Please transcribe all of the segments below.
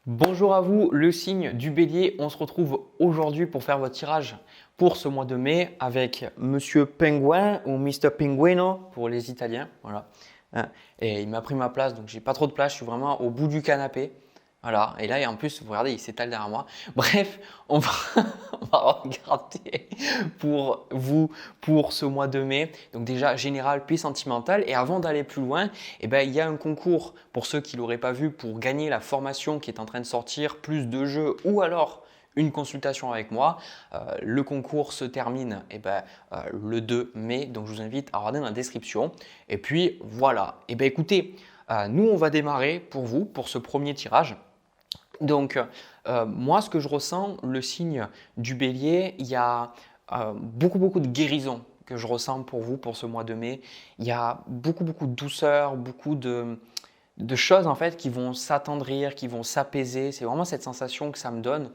Bonjour à vous, le signe du bélier. On se retrouve aujourd'hui pour faire votre tirage pour ce mois de mai avec Monsieur Penguin ou Mr. Pinguino pour les Italiens. Voilà. Hein. Et il m'a pris ma place, donc j'ai pas trop de place. Je suis vraiment au bout du canapé. Voilà. Et là, et en plus, vous regardez, il s'étale derrière moi. Bref, on va, on va regarder pour vous pour ce mois de mai. Donc déjà, général puis sentimental. Et avant d'aller plus loin, il y a un concours pour ceux qui ne l'auraient pas vu pour gagner la formation qui est en train de sortir, plus de jeux ou alors une consultation avec moi. Le concours se termine le 2 mai, donc je vous invite à regarder dans la description. Et puis voilà, écoutez, nous on va démarrer pour vous, pour ce premier tirage. Donc, moi, ce que je ressens, le signe du bélier, il y a beaucoup de guérison que je ressens pour vous pour ce mois de mai. Il y a beaucoup de douceur, beaucoup de choses en fait qui vont s'attendrir, qui vont s'apaiser. C'est vraiment cette sensation que ça me donne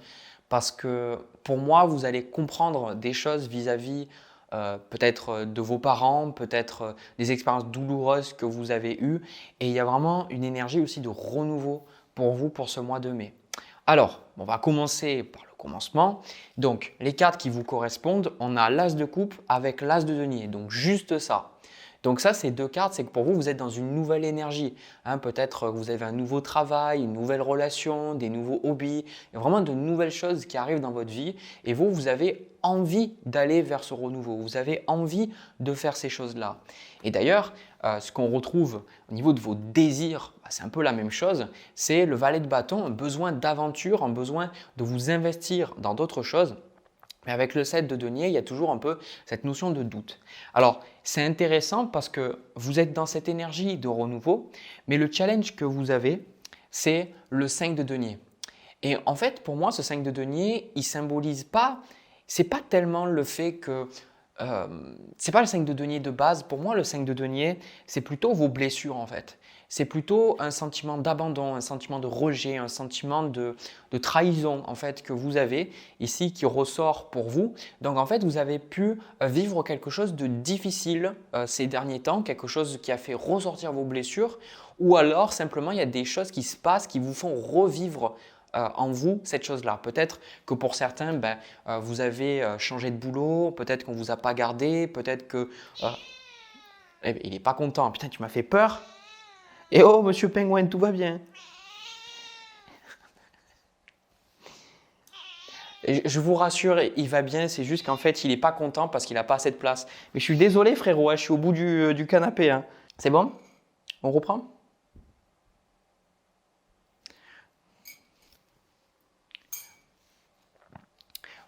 parce que pour moi, vous allez comprendre des choses vis-à-vis peut-être de vos parents, peut-être des expériences douloureuses que vous avez eues. Et il y a vraiment une énergie aussi de renouveau pour vous pour ce mois de mai. Alors, on va commencer par le commencement. Donc, les cartes qui vous correspondent, on a l'as de coupe avec l'as de denier. Donc, juste ça. Donc ça, ces deux cartes, c'est que pour vous, vous êtes dans une nouvelle énergie. Peut-être que vous avez un nouveau travail, une nouvelle relation, des nouveaux hobbies, il y a vraiment de nouvelles choses qui arrivent dans votre vie et vous avez envie d'aller vers ce renouveau, vous avez envie de faire ces choses-là. Et d'ailleurs, ce qu'on retrouve au niveau de vos désirs, c'est un peu la même chose, c'est le valet de bâton, un besoin d'aventure, un besoin de vous investir dans d'autres choses. Mais avec le 7 de denier, il y a toujours un peu cette notion de doute. Alors, c'est intéressant parce que vous êtes dans cette énergie de renouveau, mais le challenge que vous avez, c'est le 5 de denier. Et en fait, pour moi, ce 5 de denier, il symbolise pas, c'est pas tellement le fait que c'est pas le 5 de denier de base. Pour moi, le 5 de denier, c'est plutôt vos blessures en fait. C'est plutôt un sentiment d'abandon, un sentiment de rejet, un sentiment de trahison en fait que vous avez ici qui ressort pour vous. Donc en fait, vous avez pu vivre quelque chose de difficile ces derniers temps, quelque chose qui a fait ressortir vos blessures, ou alors simplement il y a des choses qui se passent qui vous font revivre en vous cette chose-là. Peut-être que pour certains, vous avez changé de boulot, peut-être qu'on ne vous a pas gardé, peut-être que… il n'est pas content. Putain, tu m'as fait peur. Et oh, monsieur Penguin, tout va bien. Et je vous rassure, il va bien, c'est juste qu'en fait, il n'est pas content parce qu'il n'a pas assez de place. Mais je suis désolé, frérot, je suis au bout du canapé. Hein. C'est bon? On reprend?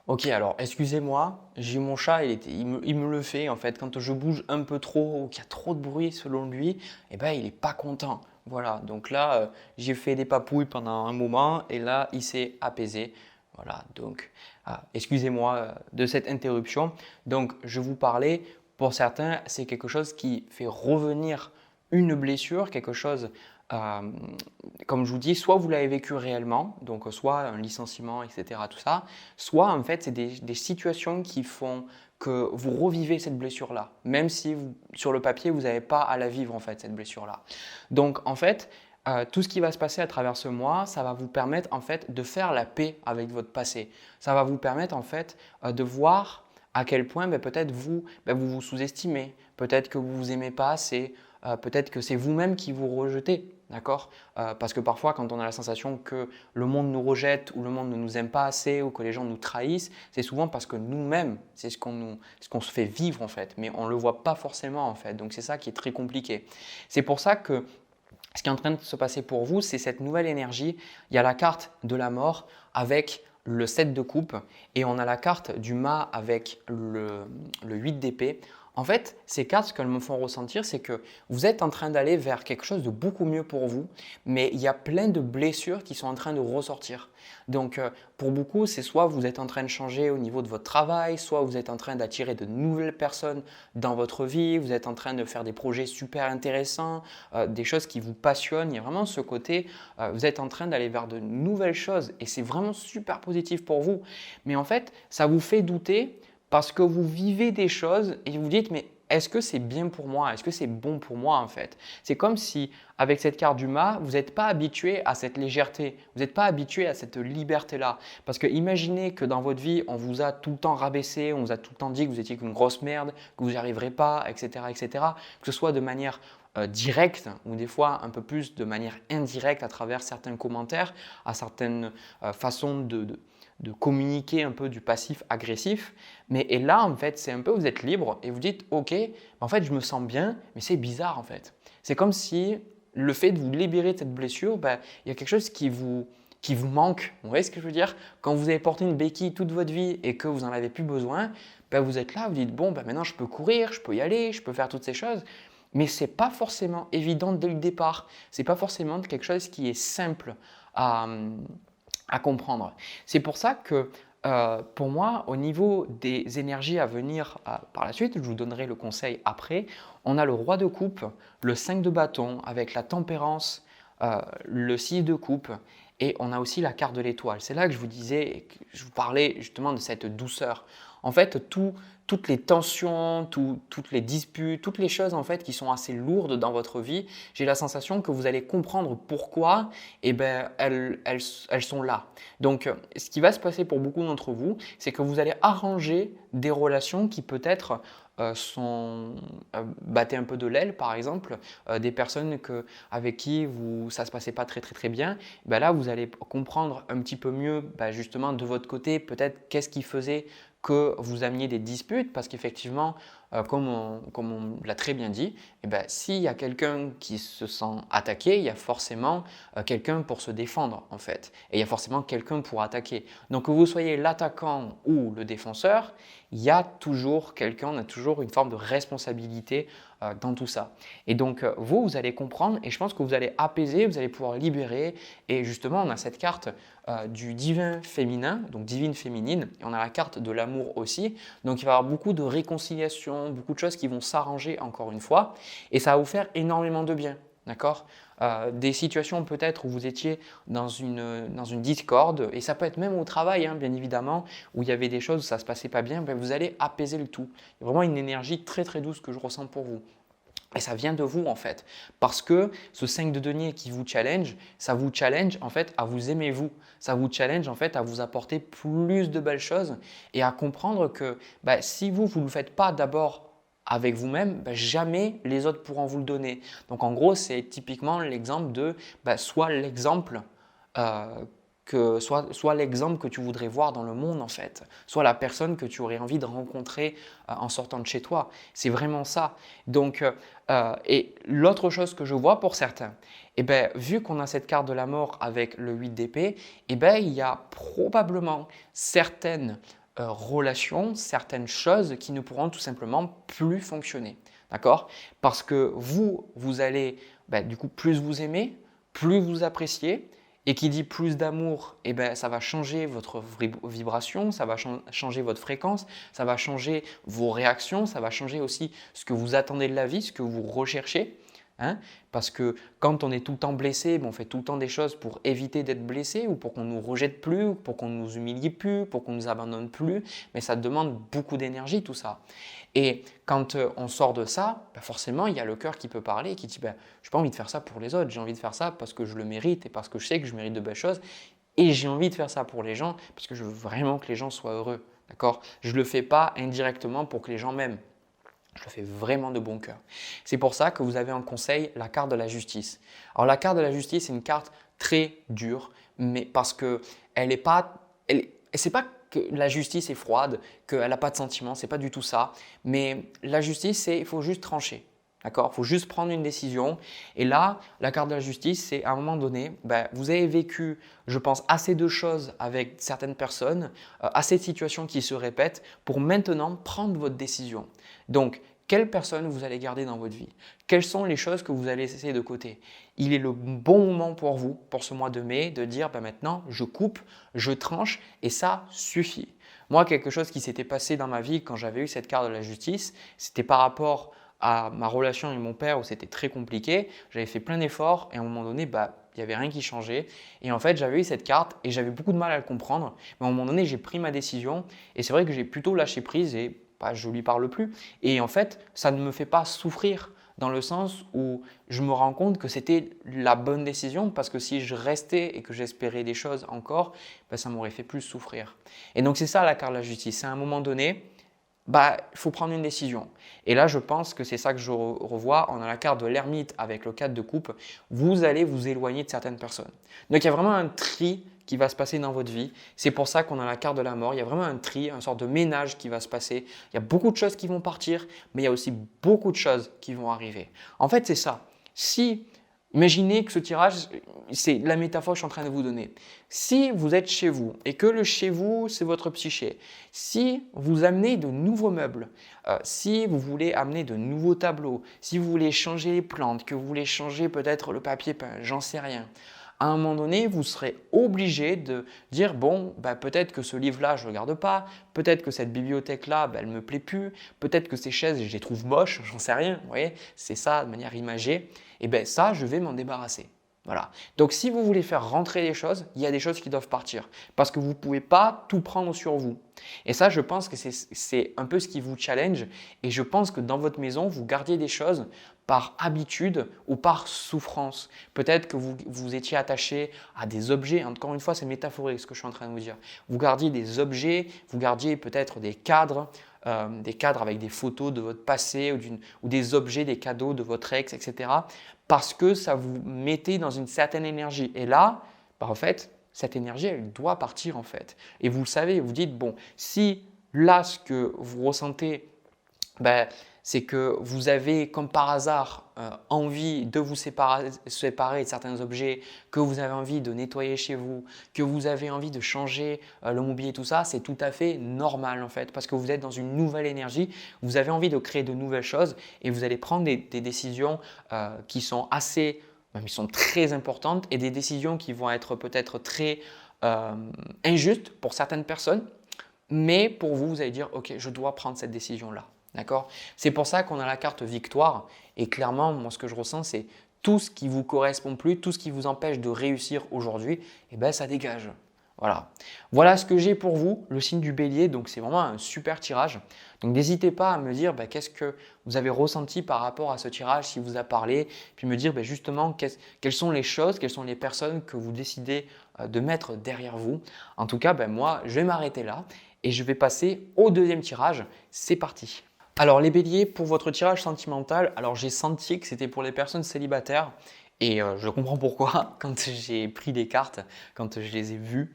Ok, alors excusez-moi, j'ai mon chat, il me le fait en fait. Quand je bouge un peu trop ou qu'il y a trop de bruit selon lui, il n'est pas content. Voilà, donc là, j'ai fait des papouilles pendant un moment et là, il s'est apaisé. Voilà, donc excusez-moi de cette interruption. Donc, je vous parlais, pour certains, c'est quelque chose qui fait revenir une blessure, quelque chose euh, comme je vous dis, soit vous l'avez vécu réellement, donc soit un licenciement, etc., tout ça, soit en fait c'est des situations qui font que vous revivez cette blessure-là, même si sur le papier vous n'avez pas à la vivre en fait cette blessure-là. Donc en fait, tout ce qui va se passer à travers ce mois, ça va vous permettre en fait de faire la paix avec votre passé. Ça va vous permettre en fait de voir à quel point peut-être vous vous sous-estimez, peut-être que vous vous aimez pas assez, peut-être que c'est vous-même qui vous rejetez. D'accord? Parce que parfois, quand on a la sensation que le monde nous rejette ou le monde ne nous aime pas assez ou que les gens nous trahissent, c'est souvent parce que nous-mêmes, c'est ce qu'on se fait vivre en fait, mais on ne le voit pas forcément en fait. Donc c'est ça qui est très compliqué. C'est pour ça que ce qui est en train de se passer pour vous, c'est cette nouvelle énergie. Il y a la carte de la mort avec le 7 de coupe et on a la carte du mât avec le 8 d'épée. En fait, ces cartes, ce qu'elles me font ressentir, c'est que vous êtes en train d'aller vers quelque chose de beaucoup mieux pour vous, mais il y a plein de blessures qui sont en train de ressortir. Donc, pour beaucoup, c'est soit vous êtes en train de changer au niveau de votre travail, soit vous êtes en train d'attirer de nouvelles personnes dans votre vie, vous êtes en train de faire des projets super intéressants, des choses qui vous passionnent. Il y a vraiment ce côté, vous êtes en train d'aller vers de nouvelles choses et c'est vraiment super positif pour vous. Mais en fait, ça vous fait douter parce que vous vivez des choses et vous vous dites, mais est-ce que c'est bien pour moi? Est-ce que c'est bon pour moi en fait? C'est comme si avec cette carte du mât, vous n'êtes pas habitué à cette légèreté, vous n'êtes pas habitué à cette liberté-là. Parce que imaginez que dans votre vie, on vous a tout le temps rabaissé, on vous a tout le temps dit que vous étiez qu'une grosse merde, que vous n'y arriverez pas, etc., etc. Que ce soit de manière directe ou des fois un peu plus de manière indirecte à travers certains commentaires, à certaines façons de communiquer un peu du passif agressif. Et là, en fait, c'est un peu, vous êtes libre et vous dites, OK, en fait, je me sens bien, mais c'est bizarre en fait. C'est comme si le fait de vous libérer de cette blessure, il y a quelque chose qui vous manque. Vous voyez ce que je veux dire? Quand vous avez porté une béquille toute votre vie et que vous n'en avez plus besoin, vous êtes là, vous dites, bon, maintenant je peux courir, je peux y aller, je peux faire toutes ces choses. Mais ce n'est pas forcément évident dès le départ. Ce n'est pas forcément quelque chose qui est simple à comprendre. C'est pour ça que pour moi, au niveau des énergies à venir par la suite, je vous donnerai le conseil après, on a le roi de coupe, le 5 de bâton avec la tempérance, le 6 de coupe et on a aussi la carte de l'étoile. C'est là que je vous disais, que je vous parlais justement de cette douceur. En fait, toutes les tensions, toutes les disputes, toutes les choses en fait qui sont assez lourdes dans votre vie, j'ai la sensation que vous allez comprendre pourquoi elles sont là. Donc, ce qui va se passer pour beaucoup d'entre vous, c'est que vous allez arranger des relations qui peut-être battaient un peu de l'aile, par exemple, des personnes avec qui ça ne se passait pas très très très bien. Là, vous allez comprendre un petit peu mieux justement de votre côté, peut-être qu'est-ce qui faisait que vous ameniez des disputes parce qu'effectivement, comme on l'a très bien dit, s'il y a quelqu'un qui se sent attaqué, il y a forcément quelqu'un pour se défendre en fait. Et il y a forcément quelqu'un pour attaquer. Donc que vous soyez l'attaquant ou le défenseur, il y a toujours quelqu'un, on a toujours une forme de responsabilité dans tout ça. Et donc vous allez comprendre et je pense que vous allez apaiser, vous allez pouvoir libérer. Et justement, on a cette carte du divin féminin, donc divine féminine, et on a la carte de l'amour aussi. Donc il va y avoir beaucoup de réconciliation, beaucoup de choses qui vont s'arranger encore une fois, et ça va vous faire énormément de bien. D'accord? Des situations peut-être où vous étiez dans une discorde, et ça peut être même au travail, hein, bien évidemment, où il y avait des choses où ça ne se passait pas bien, vous allez apaiser le tout. Il y a vraiment une énergie très très douce que je ressens pour vous. Et ça vient de vous en fait, parce que ce 5 de denier qui vous challenge, ça vous challenge en fait à vous aimer vous, ça vous challenge en fait à vous apporter plus de belles choses et à comprendre que si vous ne le faites pas d'abord avec vous-même, jamais les autres pourront vous le donner. Donc en gros, c'est typiquement l'exemple de soit l'exemple soit l'exemple que tu voudrais voir dans le monde en fait, soit la personne que tu aurais envie de rencontrer en sortant de chez toi. C'est vraiment ça. Donc, et l'autre chose que je vois pour certains, vu qu'on a cette carte de la mort avec le 8 d'épée, il y a probablement certaines relations, certaines choses qui ne pourront tout simplement plus fonctionner. D'accord? Parce que vous allez du coup plus vous aimer, plus vous apprécier. Et qui dit plus d'amour, ça va changer votre vibration, ça va changer votre fréquence, ça va changer vos réactions, ça va changer aussi ce que vous attendez de la vie, ce que vous recherchez. Hein? Parce que quand on est tout le temps blessé, on fait tout le temps des choses pour éviter d'être blessé ou pour qu'on ne nous rejette plus, pour qu'on ne nous humilie plus, pour qu'on ne nous abandonne plus. Mais ça demande beaucoup d'énergie tout ça. Et quand on sort de ça, forcément, il y a le cœur qui peut parler et qui dit je n'ai pas envie de faire ça pour les autres, j'ai envie de faire ça parce que je le mérite et parce que je sais que je mérite de belles choses. Et j'ai envie de faire ça pour les gens parce que je veux vraiment que les gens soient heureux. D'accord? Je ne le fais pas indirectement pour que les gens m'aiment. Je le fais vraiment de bon cœur. C'est pour ça que vous avez en conseil la carte de la justice. Alors la carte de la justice, c'est une carte très dure, mais parce que c'est pas que la justice est froide, qu'elle n'a pas de sentiments, c'est pas du tout ça. Mais la justice, il faut juste trancher. D'accord? Il faut juste prendre une décision. Et là, la carte de la justice, c'est à un moment donné, vous avez vécu, je pense, assez de choses avec certaines personnes, assez de situations qui se répètent pour maintenant prendre votre décision. Donc, quelle personne vous allez garder dans votre vie? Quelles sont les choses que vous allez laisser de côté? Il est le bon moment pour vous, pour ce mois de mai, de dire maintenant, je coupe, je tranche et ça suffit. Moi, quelque chose qui s'était passé dans ma vie quand j'avais eu cette carte de la justice, c'était par rapport à ma relation avec mon père où c'était très compliqué. J'avais fait plein d'efforts et à un moment donné, il n'y avait rien qui changeait. Et en fait, j'avais eu cette carte et j'avais beaucoup de mal à le comprendre. Mais à un moment donné, j'ai pris ma décision et c'est vrai que j'ai plutôt lâché prise et bah, je lui parle plus. Et en fait, ça ne me fait pas souffrir dans le sens où je me rends compte que c'était la bonne décision parce que si je restais et que j'espérais des choses encore, bah, ça m'aurait fait plus souffrir. Et donc c'est ça la carte de la justice. C'est à un moment donné, bah, il faut prendre une décision. Et là, je pense que c'est ça que je revois. On a la carte de l'ermite avec le 4 de coupe. Vous allez vous éloigner de certaines personnes. Donc, il y a vraiment un tri qui va se passer dans votre vie. C'est pour ça qu'on a la carte de la mort. Il y a vraiment un tri, une sorte de ménage qui va se passer. Il y a beaucoup de choses qui vont partir, mais il y a aussi beaucoup de choses qui vont arriver. En fait, c'est ça. Si Imaginez que ce tirage, c'est la métaphore que je suis en train de vous donner. Si vous êtes chez vous et que le chez vous, c'est votre psyché, si vous amenez de nouveaux meubles, si vous voulez amener de nouveaux tableaux, si vous voulez changer les plantes, que vous voulez changer peut-être le papier peint, j'en sais rien. À un moment donné, vous serez obligé de dire bon, bah, peut-être que ce livre-là, je ne le garde pas, peut-être que cette bibliothèque-là, bah, elle ne me plaît plus, peut-être que ces chaises, je les trouve moches, j'en sais rien. Vous voyez, c'est ça de manière imagée. Et bien ça, je vais m'en débarrasser. Voilà. Donc si vous voulez faire rentrer des choses, il y a des choses qui doivent partir parce que vous ne pouvez pas tout prendre sur vous. Et ça, je pense que c'est un peu ce qui vous challenge et je pense que dans votre maison, vous gardiez des choses par habitude ou par souffrance. Peut-être que vous étiez attaché à des objets, encore une fois, c'est métaphorique ce que je suis en train de vous dire. Vous gardiez des objets, vous gardiez peut-être des cadres avec des photos de votre passé ou des objets, des cadeaux de votre ex, etc. Parce que ça vous mettait dans une certaine énergie. Et là, bah, en fait, cette énergie, elle doit partir en fait. Et vous le savez, vous dites, bon, si là, ce que vous ressentez, ben, c'est que vous avez, comme par hasard, envie de vous séparer de certains objets, que vous avez envie de nettoyer chez vous, que vous avez envie de changer le mobilier, tout ça, c'est tout à fait normal en fait, parce que vous êtes dans une nouvelle énergie, vous avez envie de créer de nouvelles choses et vous allez prendre des décisions qui sont même qui sont très importantes et des décisions qui vont être peut-être très injustes pour certaines personnes, mais pour vous, vous allez dire, ok, je dois prendre cette décision-là. D'accord? C'est pour ça qu'on a la carte victoire et clairement, moi ce que je ressens, c'est tout ce qui ne vous correspond plus, tout ce qui vous empêche de réussir aujourd'hui, eh ben, ça dégage. Voilà. Voilà ce que j'ai pour vous, le signe du bélier, donc c'est vraiment un super tirage. Donc n'hésitez pas à me dire qu'est-ce que vous avez ressenti par rapport à ce tirage, si vous a parlé, puis me dire justement quelles sont les choses, quelles sont les personnes que vous décidez de mettre derrière vous. En tout cas, moi je vais m'arrêter là et je vais passer au deuxième tirage. C'est parti. Alors les béliers, pour votre tirage sentimental, alors j'ai senti que c'était pour les personnes célibataires et je comprends pourquoi quand j'ai pris les cartes, quand je les ai vues.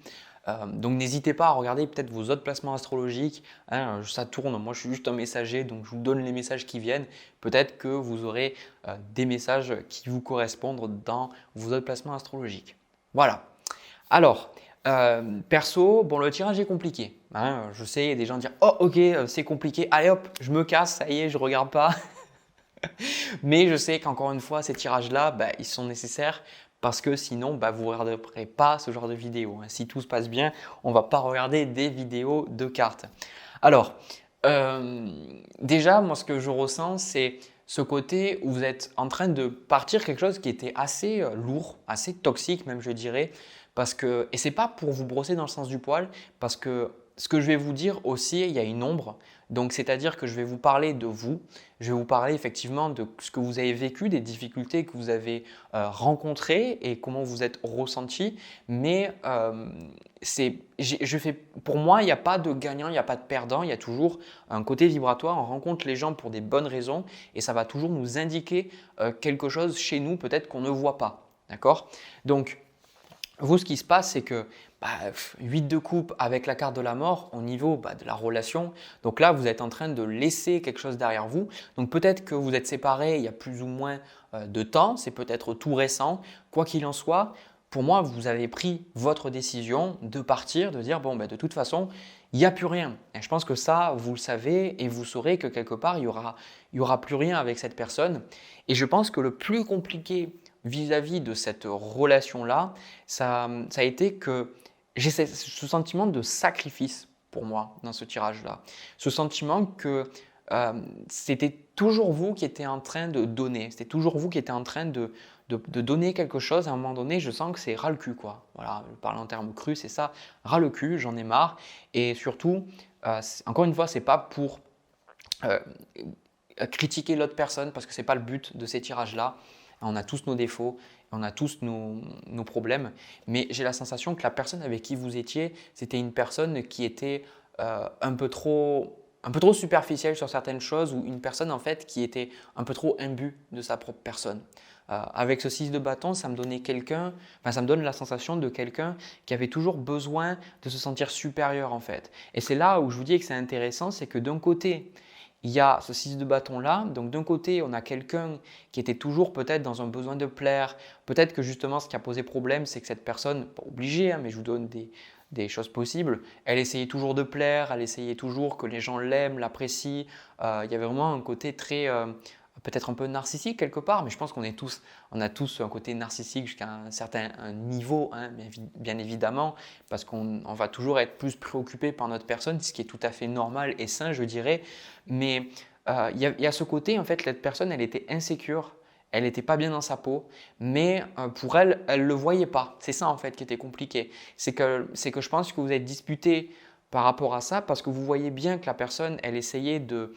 Donc n'hésitez pas à regarder peut-être vos autres placements astrologiques, hein, ça tourne, moi je suis juste un messager donc je vous donne les messages qui viennent. Peut-être que vous aurez des messages qui vous correspondent dans vos autres placements astrologiques. Voilà. Alors, perso, bon, le tirage est compliqué. Hein, je sais, il y a des gens dire oh, ok, c'est compliqué, allez hop, je me casse, ça y est, je ne regarde pas. Mais je sais qu'encore une fois, ces tirages-là, ils sont nécessaires parce que sinon, vous ne regarderez pas ce genre de vidéo. Si tout se passe bien, on ne va pas regarder des vidéos de cartes. Alors, déjà, moi, ce que je ressens, c'est ce côté où vous êtes en train de partir quelque chose qui était assez lourd, assez toxique même, je dirais. Et ce n'est pas pour vous brosser dans le sens du poil, parce que ce que je vais vous dire aussi, il y a une ombre. Donc, c'est-à-dire que je vais vous parler de vous, je vais vous parler effectivement de ce que vous avez vécu, des difficultés que vous avez rencontrées et comment vous êtes ressenti. Mais pour moi, il n'y a pas de gagnant, il n'y a pas de perdant, il y a toujours un côté vibratoire. On rencontre les gens pour des bonnes raisons et ça va toujours nous indiquer quelque chose chez nous, peut-être qu'on ne voit pas. D'accord? Donc, vous, ce qui se passe, c'est que 8 de coupe avec la carte de la mort au niveau de la relation. Donc là, vous êtes en train de laisser quelque chose derrière vous. Donc peut-être que vous êtes séparés il y a plus ou moins de temps. C'est peut-être tout récent. Quoi qu'il en soit, pour moi, vous avez pris votre décision de partir, de dire bon, de toute façon, il n'y a plus rien. Et je pense que ça, vous le savez et vous saurez que quelque part, il y aura plus rien avec cette personne. Et je pense que le plus compliqué vis-à-vis de cette relation-là, ça a été que j'ai ce sentiment de sacrifice pour moi dans ce tirage-là. Ce sentiment que c'était toujours vous qui étiez en train de donner. C'était toujours vous qui étiez en train de donner quelque chose. À un moment donné, je sens que c'est ras le cul, quoi. Voilà, je parle en termes crus, c'est ça, ras le cul, j'en ai marre. Et surtout, encore une fois, c'est pas pour euh, critiquer l'autre personne parce que ce n'est pas le but de ces tirages-là. On a tous nos défauts, on a tous nos problèmes, mais j'ai la sensation que la personne avec qui vous étiez, c'était une personne qui était un peu trop superficielle sur certaines choses ou une personne en fait qui était un peu trop imbue de sa propre personne. Avec ce 6 de bâton, ça me donnait ça me donne la sensation de quelqu'un qui avait toujours besoin de se sentir supérieur en fait. Et c'est là où je vous dis que c'est intéressant, c'est que d'un côté, il y a ce 6 de bâton là. Donc d'un côté, on a quelqu'un qui était toujours peut-être dans un besoin de plaire. Peut-être que justement, ce qui a posé problème, c'est que cette personne, pas obligée, hein, mais je vous donne des choses possibles, elle essayait toujours de plaire, elle essayait toujours que les gens l'aiment, l'apprécient. Il y avait vraiment un côté très, peut-être un peu narcissique quelque part, mais je pense on a tous un côté narcissique jusqu'à un certain niveau, hein, bien évidemment, parce qu'on va toujours être plus préoccupé par notre personne, ce qui est tout à fait normal et sain, je dirais. Mais il y a ce côté, en fait, cette personne, elle était insécure, elle n'était pas bien dans sa peau, mais pour elle, elle ne le voyait pas. C'est ça, en fait, qui était compliqué. C'est que je pense que vous êtes disputé par rapport à ça, parce que vous voyez bien que la personne, elle essayait de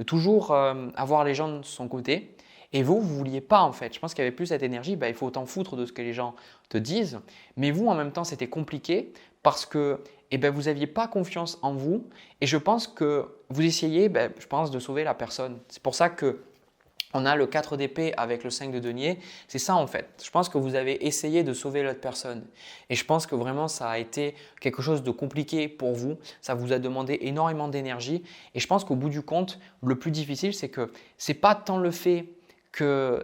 toujours avoir les gens de son côté. Et vous, vous ne vouliez pas en fait. Je pense qu'il y avait plus cette énergie, il faut t'en foutre de ce que les gens te disent. Mais vous, en même temps, c'était compliqué parce que vous n'aviez pas confiance en vous. Et je pense que vous essayez, je pense, de sauver la personne. C'est pour ça que on a le 4 d'épée avec le 5 de denier. C'est ça en fait. Je pense que vous avez essayé de sauver l'autre personne. Et je pense que vraiment ça a été quelque chose de compliqué pour vous. Ça vous a demandé énormément d'énergie. Et je pense qu'au bout du compte, le plus difficile, c'est que ce n'est pas tant le fait qu'il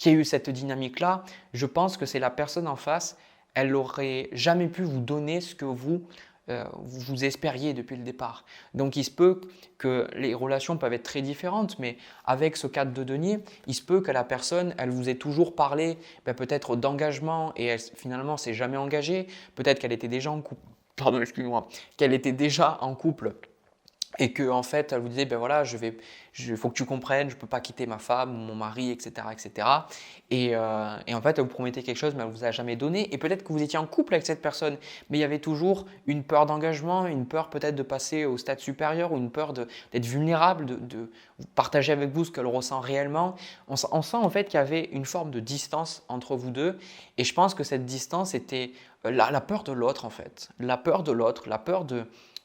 y ait eu cette dynamique-là. Je pense que c'est la personne en face. Elle n'aurait jamais pu vous donner ce que vous espériez depuis le départ. Donc il se peut que les relations peuvent être très différentes, mais avec ce 4 de denier, il se peut que la personne, elle vous ait toujours parlé peut-être d'engagement et elle finalement s'est jamais engagée. Peut-être qu'elle était déjà en couple. Pardon, excuse-moi. Qu'elle était déjà en couple. Et que en fait, elle vous disait, voilà, faut que tu comprennes, je ne peux pas quitter ma femme ou mon mari, etc. etc. Et en fait, elle vous promettait quelque chose, mais elle ne vous a jamais donné. Et peut-être que vous étiez en couple avec cette personne, mais il y avait toujours une peur d'engagement, une peur peut-être de passer au stade supérieur ou une peur d'être vulnérable, de partager avec vous ce qu'elle ressent réellement. On sent en fait qu'il y avait une forme de distance entre vous deux. Et je pense que cette distance était la peur de l'autre en fait. La peur de l'autre, la peur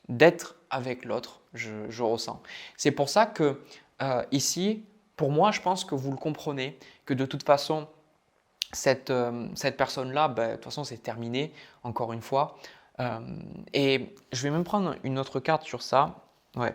d'être avec l'autre, je ressens. C'est pour ça que ici, pour moi, je pense que vous le comprenez, que de toute façon, cette personne-là, de toute façon, c'est terminé, encore une fois. Et je vais même prendre une autre carte sur ça. Ouais.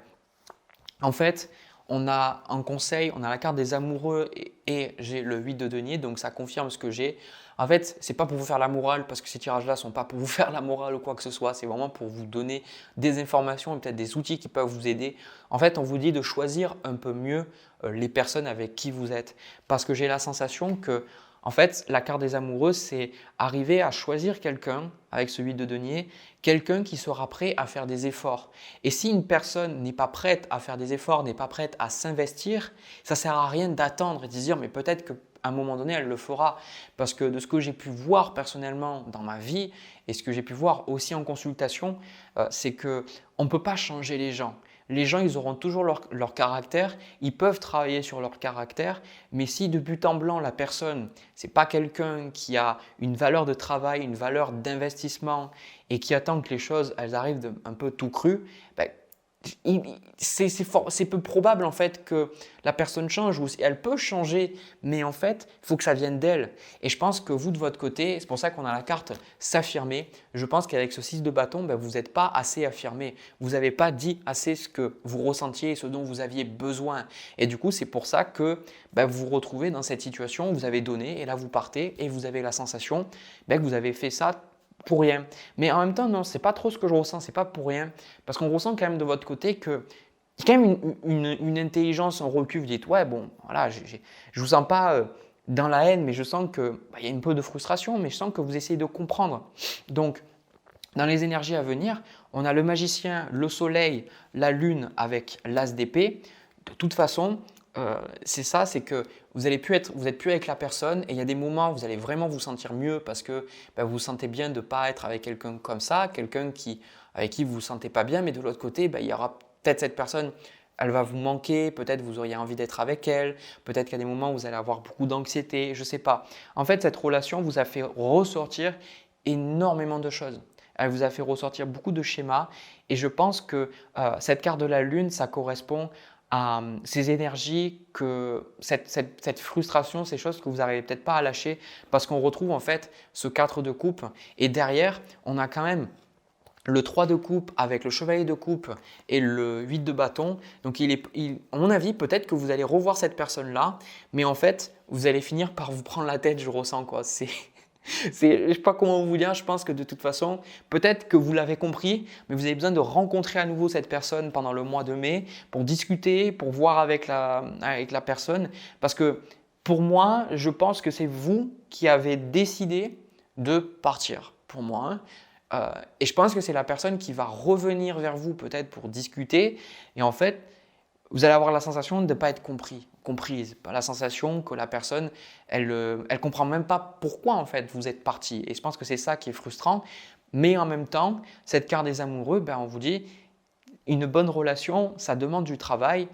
En fait, on a un conseil, on a la carte des amoureux et j'ai le 8 de denier, donc ça confirme ce que j'ai. En fait, ce n'est pas pour vous faire la morale parce que ces tirages-là ne sont pas pour vous faire la morale ou quoi que ce soit, c'est vraiment pour vous donner des informations et peut-être des outils qui peuvent vous aider. En fait, on vous dit de choisir un peu mieux les personnes avec qui vous êtes parce que j'ai la sensation que en fait, la carte des amoureux, c'est arriver à choisir quelqu'un avec ce 8 de denier, quelqu'un qui sera prêt à faire des efforts. Et si une personne n'est pas prête à faire des efforts, n'est pas prête à s'investir, ça ne sert à rien d'attendre et de se dire mais peut-être qu'à un moment donné, elle le fera. Parce que de ce que j'ai pu voir personnellement dans ma vie et ce que j'ai pu voir aussi en consultation, c'est qu'on ne peut pas changer les gens. Les gens, ils auront toujours leur caractère, ils peuvent travailler sur leur caractère, mais si de but en blanc, la personne, ce n'est pas quelqu'un qui a une valeur de travail, une valeur d'investissement et qui attend que les choses elles arrivent un peu tout cru, c'est peu probable en fait que la personne change ou elle peut changer, mais en fait, il faut que ça vienne d'elle. Et je pense que vous de votre côté, c'est pour ça qu'on a la carte s'affirmer. Je pense qu'avec ce 6 de bâton, vous n'êtes pas assez affirmé. Vous n'avez pas dit assez ce que vous ressentiez et ce dont vous aviez besoin. Et du coup, c'est pour ça que vous vous retrouvez dans cette situation où vous avez donné et là vous partez et vous avez la sensation que vous avez fait ça pour rien. Mais en même temps, non, c'est pas trop ce que je ressens, c'est pas pour rien. Parce qu'on ressent quand même de votre côté que il y a quand même une intelligence, un recul. Vous dites, ouais, bon, voilà, je ne vous sens pas dans la haine, mais je sens qu'il y a un peu de frustration, mais je sens que vous essayez de comprendre. Donc, dans les énergies à venir, on a le magicien, le soleil, la lune avec l'as d'épée. De toute façon, c'est ça, c'est que vous n'êtes plus avec la personne et il y a des moments où vous allez vraiment vous sentir mieux parce que vous vous sentez bien de ne pas être avec quelqu'un comme ça, quelqu'un avec qui vous ne vous sentez pas bien, mais de l'autre côté, il y aura peut-être cette personne elle va vous manquer, peut-être vous auriez envie d'être avec elle, peut-être qu'il y a des moments où vous allez avoir beaucoup d'anxiété, je ne sais pas. En fait, cette relation vous a fait ressortir énormément de choses. Elle vous a fait ressortir beaucoup de schémas et je pense que cette carte de la lune, ça correspond à ces énergies, cette frustration, ces choses que vous n'arrivez peut-être pas à lâcher parce qu'on retrouve en fait ce 4 de coupe et derrière, on a quand même le 3 de coupe avec le chevalier de coupe et le 8 de bâton. Donc, à mon avis, peut-être que vous allez revoir cette personne-là, mais en fait, vous allez finir par vous prendre la tête, je ressens quoi. Je ne sais pas comment vous dire, je pense que de toute façon, peut-être que vous l'avez compris, mais vous avez besoin de rencontrer à nouveau cette personne pendant le mois de mai pour discuter, pour voir avec la personne. Parce que pour moi, je pense que c'est vous qui avez décidé de partir, pour moi. Hein. Et je pense que c'est la personne qui va revenir vers vous peut-être pour discuter. Et en fait, vous allez avoir la sensation de ne pas être comprise. La sensation que la personne, elle ne comprend même pas pourquoi en fait vous êtes parti. Et je pense que c'est ça qui est frustrant. Mais en même temps, cette carte des amoureux, on vous dit, une bonne relation, ça demande du travail.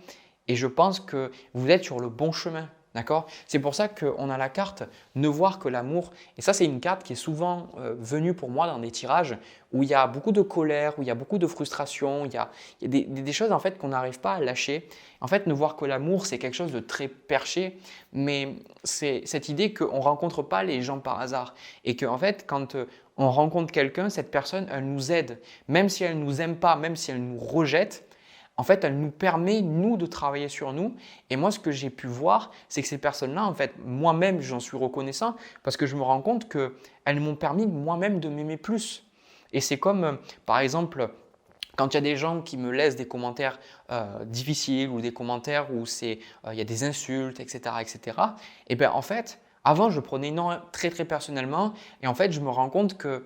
Et je pense que vous êtes sur le bon chemin. D'accord? C'est pour ça qu'on a la carte ne voir que l'amour. Et ça, c'est une carte qui est souvent venue pour moi dans des tirages où il y a beaucoup de colère, où il y a beaucoup de frustration, il y a des choses en fait qu'on n'arrive pas à lâcher. En fait, ne voir que l'amour, c'est quelque chose de très perché, mais c'est cette idée qu'on ne rencontre pas les gens par hasard. Et qu'en fait, quand on rencontre quelqu'un, cette personne, elle nous aide. Même si elle ne nous aime pas, même si elle nous rejette, en fait, elle nous permet, nous, de travailler sur nous. Et moi, ce que j'ai pu voir, c'est que ces personnes-là, en fait, moi-même, j'en suis reconnaissant parce que je me rends compte qu'elles m'ont permis moi-même de m'aimer plus. Et c'est comme, par exemple, quand il y a des gens qui me laissent des commentaires difficiles ou des commentaires où il y a des insultes, etc., etc., et bien en fait, avant, je prenais très, très personnellement. Et en fait, je me rends compte que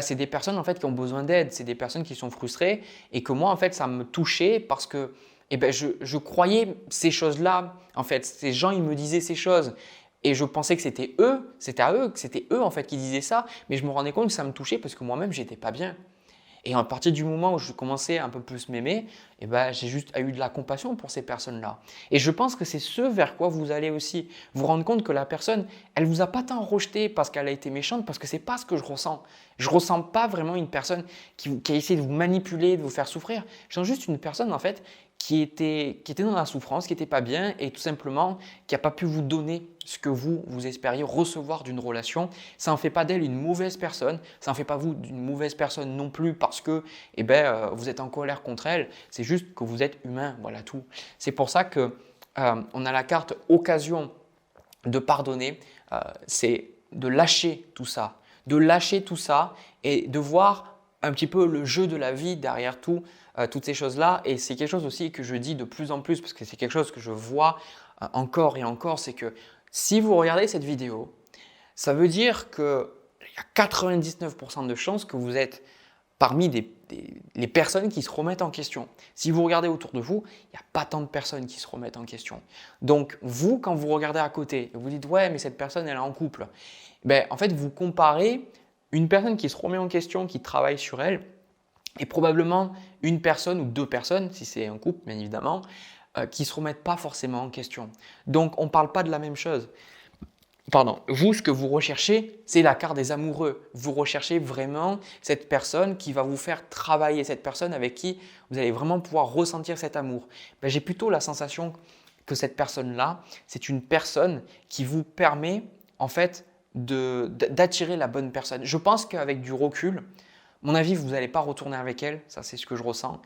c'est des personnes en fait qui ont besoin d'aide, c'est des personnes qui sont frustrées et que moi en fait ça me touchait parce que je croyais ces choses-là en fait, ces gens ils me disaient ces choses et je pensais que c'était eux, c'était eux en fait qui disaient ça, mais je me rendais compte que ça me touchait parce que moi-même j'étais pas bien. Et à partir du moment où je commençais à un peu plus m'aimer, j'ai juste eu de la compassion pour ces personnes-là. Et je pense que c'est ce vers quoi vous allez aussi vous rendre compte que la personne, elle vous a pas tant rejeté parce qu'elle a été méchante, parce que c'est pas ce que je ressens. Je ressens pas vraiment une personne qui a essayé de vous manipuler, de vous faire souffrir. Je sens juste une personne en fait qui était dans la souffrance, qui n'était pas bien et tout simplement qui n'a pas pu vous donner ce que vous espériez recevoir d'une relation. Ça n'en fait pas d'elle une mauvaise personne, ça n'en fait pas vous d'une mauvaise personne non plus parce que vous êtes en colère contre elle. C'est juste que vous êtes humain, voilà tout. C'est pour ça qu'on a la carte occasion de pardonner, c'est de lâcher tout ça, et de voir un petit peu le jeu de la vie derrière toutes ces choses-là. Et c'est quelque chose aussi que je dis de plus en plus parce que c'est quelque chose que je vois encore et encore, c'est que si vous regardez cette vidéo, ça veut dire qu'il y a 99% de chances que vous êtes parmi les personnes qui se remettent en question. Si vous regardez autour de vous, il n'y a pas tant de personnes qui se remettent en question. Donc vous, quand vous regardez à côté, vous dites « ouais, mais cette personne, elle est en couple », en fait, vous comparez une personne qui se remet en question, qui travaille sur elle, et probablement une personne ou deux personnes, si c'est un couple bien évidemment, qui ne se remettent pas forcément en question. Donc on ne parle pas de la même chose. Pardon, vous, ce que vous recherchez, c'est la carte des amoureux. Vous recherchez vraiment cette personne qui va vous faire travailler, cette personne avec qui vous allez vraiment pouvoir ressentir cet amour. J'ai plutôt la sensation que cette personne-là, c'est une personne qui vous permet en fait d'attirer la bonne personne. Je pense qu'avec du recul, mon avis, vous n'allez pas retourner avec elle, ça c'est ce que je ressens.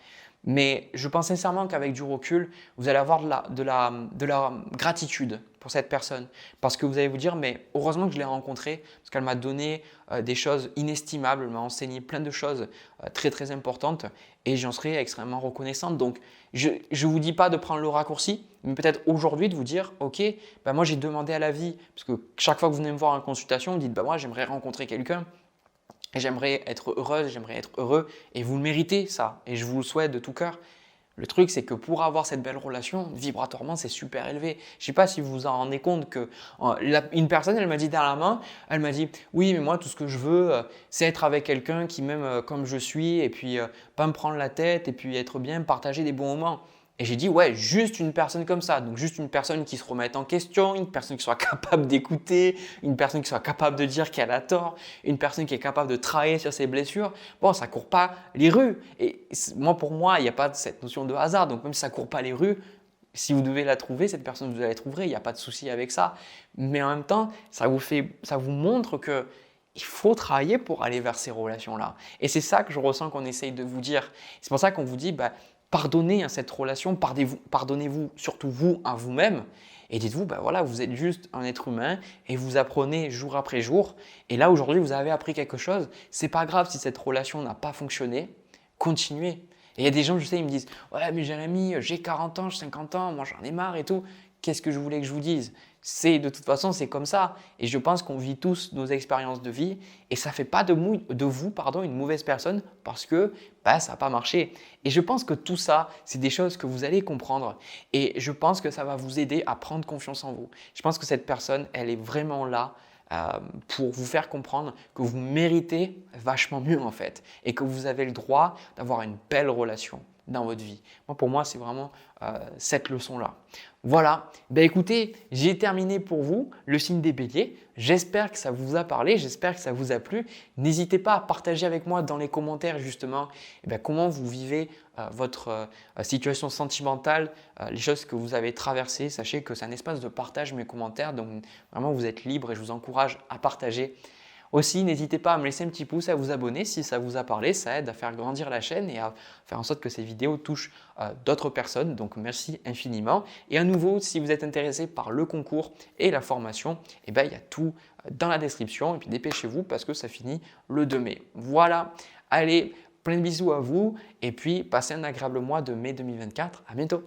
Mais je pense sincèrement qu'avec du recul, vous allez avoir de la gratitude pour cette personne. Parce que vous allez vous dire, mais heureusement que je l'ai rencontrée, parce qu'elle m'a donné des choses inestimables, elle m'a enseigné plein de choses très très importantes et j'en serai extrêmement reconnaissante. Donc, je ne vous dis pas de prendre le raccourci, mais peut-être aujourd'hui de vous dire, ok, moi j'ai demandé à la vie, parce que chaque fois que vous venez me voir en consultation, vous dites, moi j'aimerais rencontrer quelqu'un. Et j'aimerais être heureuse, j'aimerais être heureux et vous le méritez ça et je vous le souhaite de tout cœur. Le truc c'est que pour avoir cette belle relation, vibratoirement c'est super élevé. Je ne sais pas si vous vous en rendez compte que une personne elle m'a dit dernièrement, elle m'a dit oui mais moi tout ce que je veux c'est être avec quelqu'un qui m'aime comme je suis et puis pas me prendre la tête et puis être bien, partager des bons moments. Et j'ai dit, ouais, juste une personne comme ça. Donc, juste une personne qui se remette en question, une personne qui soit capable d'écouter, une personne qui soit capable de dire qu'elle a tort, une personne qui est capable de travailler sur ses blessures. Bon, ça ne court pas les rues. Et moi, pour moi, il n'y a pas cette notion de hasard. Donc, même si ça ne court pas les rues, si vous devez la trouver, cette personne, vous allez la trouver. Il n'y a pas de souci avec ça. Mais en même temps, ça vous montre que il faut travailler pour aller vers ces relations-là. Et c'est ça que je ressens qu'on essaye de vous dire. C'est pour ça qu'on vous dit, pardonnez à cette relation, pardonnez-vous surtout vous à vous-même et dites-vous, voilà, vous êtes juste un être humain et vous apprenez jour après jour. Et là, aujourd'hui, vous avez appris quelque chose. C'est pas grave si cette relation n'a pas fonctionné, continuez. Et il y a des gens, je sais, ils me disent, ouais, mais Jérémy, j'ai 40 ans, j'ai 50 ans, moi j'en ai marre et tout. Qu'est-ce que je voulais que je vous dise? De toute façon, c'est comme ça. Et je pense qu'on vit tous nos expériences de vie et ça ne fait pas de vous une mauvaise personne parce que ça n'a pas marché. Et je pense que tout ça, c'est des choses que vous allez comprendre et je pense que ça va vous aider à prendre confiance en vous. Je pense que cette personne, elle est vraiment là pour vous faire comprendre que vous méritez vachement mieux en fait et que vous avez le droit d'avoir une belle relation dans votre vie. Pour moi, c'est vraiment cette leçon-là. Voilà, écoutez, j'ai terminé pour vous le signe des béliers. J'espère que ça vous a parlé, j'espère que ça vous a plu. N'hésitez pas à partager avec moi dans les commentaires justement comment vous vivez votre situation sentimentale, les choses que vous avez traversées. Sachez que c'est un espace de partage mes commentaires, donc vraiment vous êtes libre et je vous encourage à partager. Aussi, n'hésitez pas à me laisser un petit pouce, à vous abonner si ça vous a parlé, ça aide à faire grandir la chaîne et à faire en sorte que ces vidéos touchent d'autres personnes. Donc merci infiniment. Et à nouveau, si vous êtes intéressé par le concours et la formation, il y a tout dans la description. Et puis dépêchez-vous parce que ça finit le 2 mai. Voilà, allez, plein de bisous à vous et puis passez un agréable mois de mai 2024. À bientôt.